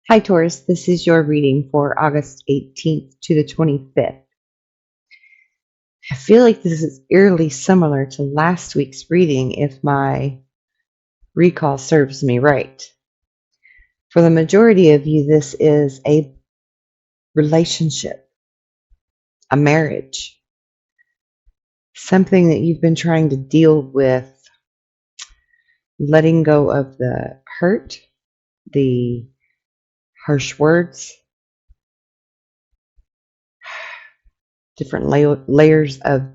Hi, Taurus. This is your reading for August 18th to the 25th. I feel like this is eerily similar to last week's reading if my recall serves me right. For the majority of you, this is a relationship, a marriage, something that you've been trying to deal with, letting go of the hurt, the harsh words, different layers of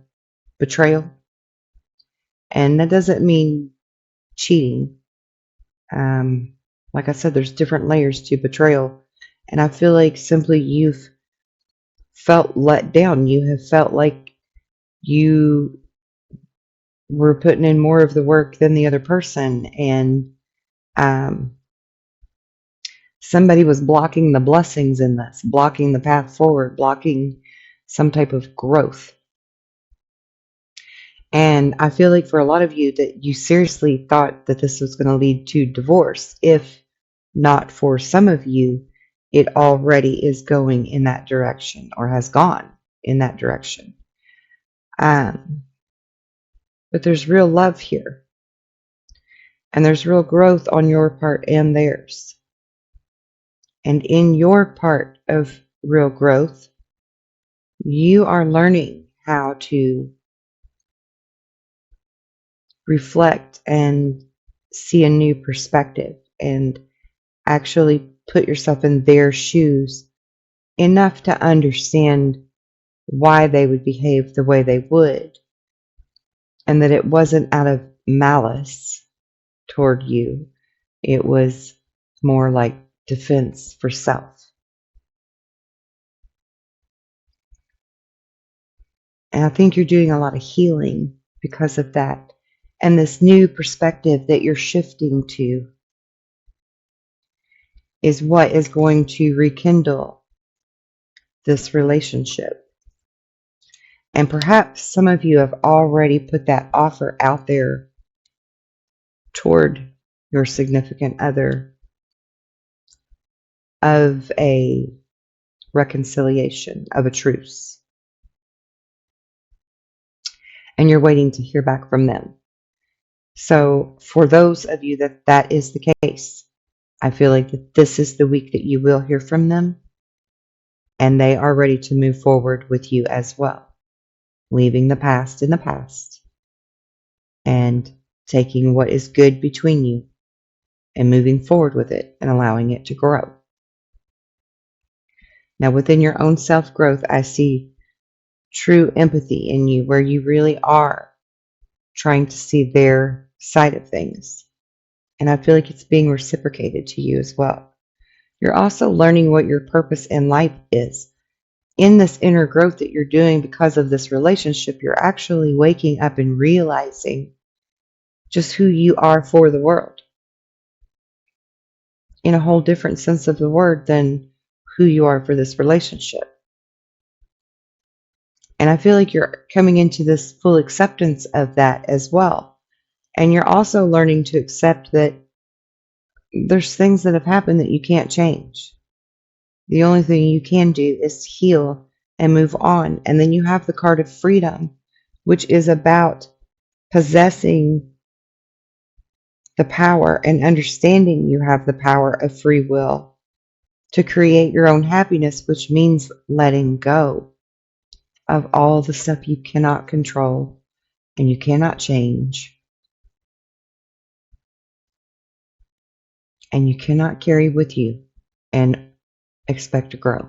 betrayal. And that doesn't mean cheating. Like I said, there's different layers to betrayal. And I feel like simply you've felt let down. You have felt like you were putting in more of the work than the other person. And um, somebody was blocking the blessings in this, blocking the path forward, blocking some type of growth. And I feel like for a lot of you that you seriously thought that this was going to lead to divorce. If not for some of you, it already is going in that direction or has gone in that direction. But there's real love here. And there's real growth on your part and theirs. And in your part of real growth, you are learning how to reflect and see a new perspective and actually put yourself in their shoes enough to understand why they would behave the way they would, and that it wasn't out of malice toward you. It was more like defense for self. And I think you're doing a lot of healing because of that. And this new perspective that you're shifting to is what is going to rekindle this relationship. And perhaps some of you have already put that offer out there toward your significant other of a reconciliation, of a truce. And you're waiting to hear back from them. So for those of you that is the case, I feel like that this is the week that you will hear from them, and they are ready to move forward with you as well, leaving the past in the past and taking what is good between you and moving forward with it and allowing it to grow. Now, within your own self-growth, I see true empathy in you, where you really are trying to see their side of things. And I feel like it's being reciprocated to you as well. You're also learning what your purpose in life is. In this inner growth that you're doing because of this relationship, you're actually waking up and realizing just who you are for the world in a whole different sense of the word than who you are for this relationship. And I feel like you're coming into this full acceptance of that as well. And you're also learning to accept that there's things that have happened that you can't change. The only thing you can do is heal and move on. And then you have the card of freedom, which is about possessing the power and understanding you have the power of free will to create your own happiness, which means letting go of all the stuff you cannot control and you cannot change and you cannot carry with you and expect to grow.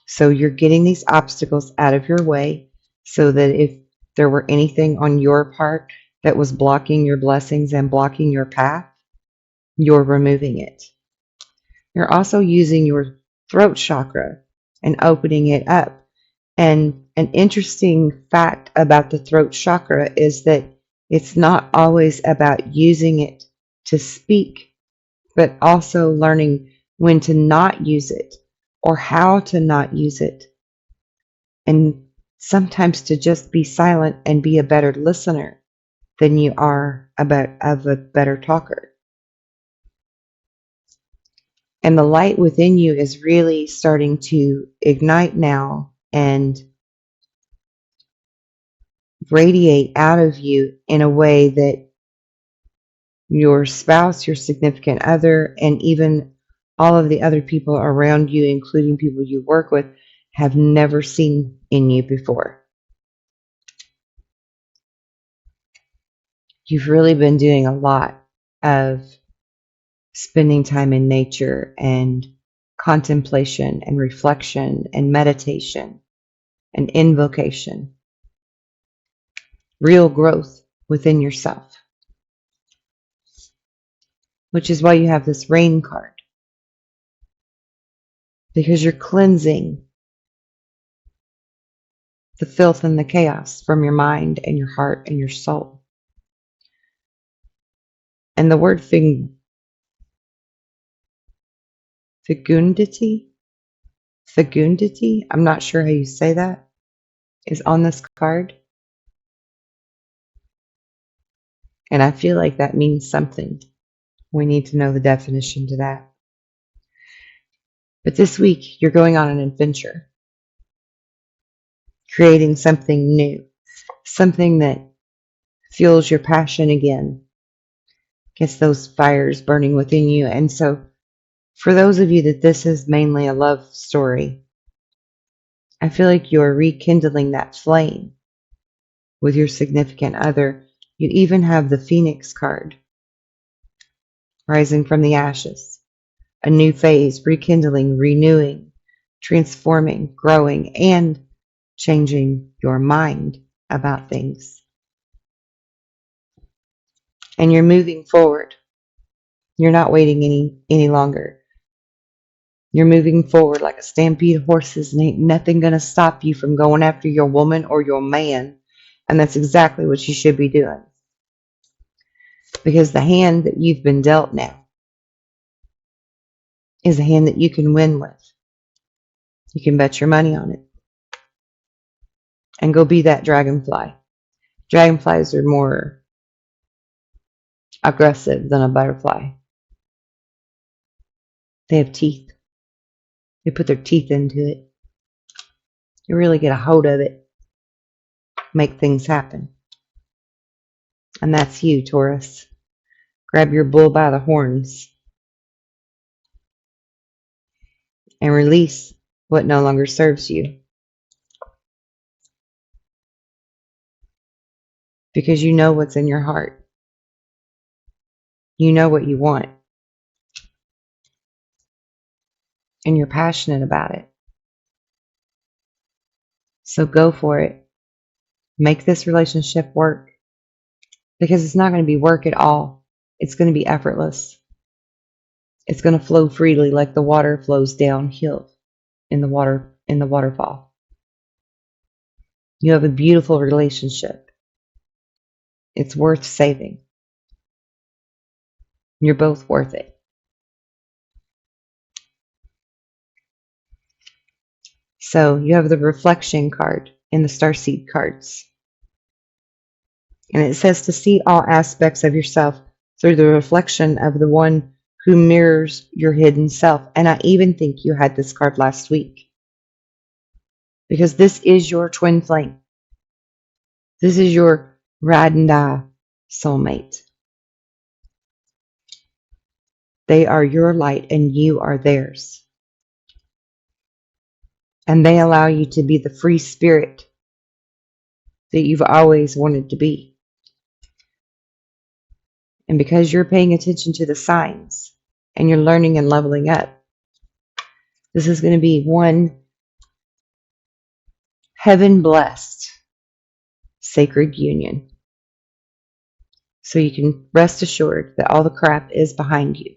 So you're getting these obstacles out of your way so that if there were anything on your part that was blocking your blessings and blocking your path, you're removing it. You're also using your throat chakra and opening it up. And an interesting fact about the throat chakra is that it's not always about using it to speak, but also learning when to not use it or how to not use it. And sometimes to just be silent and be a better listener than you are of a better talker. And the light within you is really starting to ignite now and radiate out of you in a way that your spouse, your significant other, and even all of the other people around you, including people you work with, have never seen in you before. You've really been doing a lot of spending time in nature and contemplation and reflection and meditation and invocation, real growth within yourself, which is why you have this rain card, because you're cleansing the filth and the chaos from your mind and your heart and your soul. And the word fecundity, I'm not sure how you say that, is on this card. And I feel like that means something. We need to know the definition to that. But this week, you're going on an adventure, creating something new, something that fuels your passion again, gets those fires burning within you. And so, for those of you that this is mainly a love story, I feel like you're rekindling that flame with your significant other. You even have the Phoenix card, rising from the ashes, a new phase, rekindling, renewing, transforming, growing, and changing your mind about things. And you're moving forward. You're not waiting any longer. You're moving forward like a stampede of horses, and ain't nothing going to stop you from going after your woman or your man. And that's exactly what you should be doing. Because the hand that you've been dealt now is a hand that you can win with. You can bet your money on it. And go be that dragonfly. Dragonflies are more aggressive than a butterfly. They have teeth. They put their teeth into it. You really get a hold of it. Make things happen. And that's you, Taurus. Grab your bull by the horns and release what no longer serves you. Because you know what's in your heart. You know what you want. And you're passionate about it. So go for it. Make this relationship work. Because it's not going to be work at all. It's going to be effortless. It's going to flow freely like the water flows downhill in the waterfall. You have a beautiful relationship. It's worth saving. You're both worth it. So you have the reflection card in the starseed cards. And it says to see all aspects of yourself through the reflection of the one who mirrors your hidden self. And I even think you had this card last week. Because this is your twin flame. This is your ride and die soulmate. They are your light and you are theirs. And they allow you to be the free spirit that you've always wanted to be. And because you're paying attention to the signs and you're learning and leveling up, this is going to be one heaven-blessed sacred union. So you can rest assured that all the crap is behind you.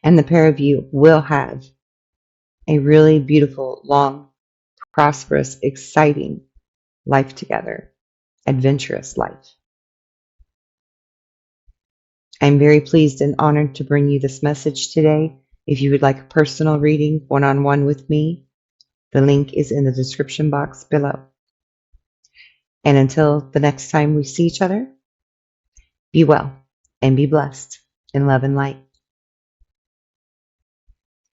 And the pair of you will have a really beautiful, long, prosperous, exciting life together. Adventurous life. I'm very pleased and honored to bring you this message today. If you would like a personal reading one-on-one with me, the link is in the description box below. And until the next time we see each other, be well and be blessed in love and light.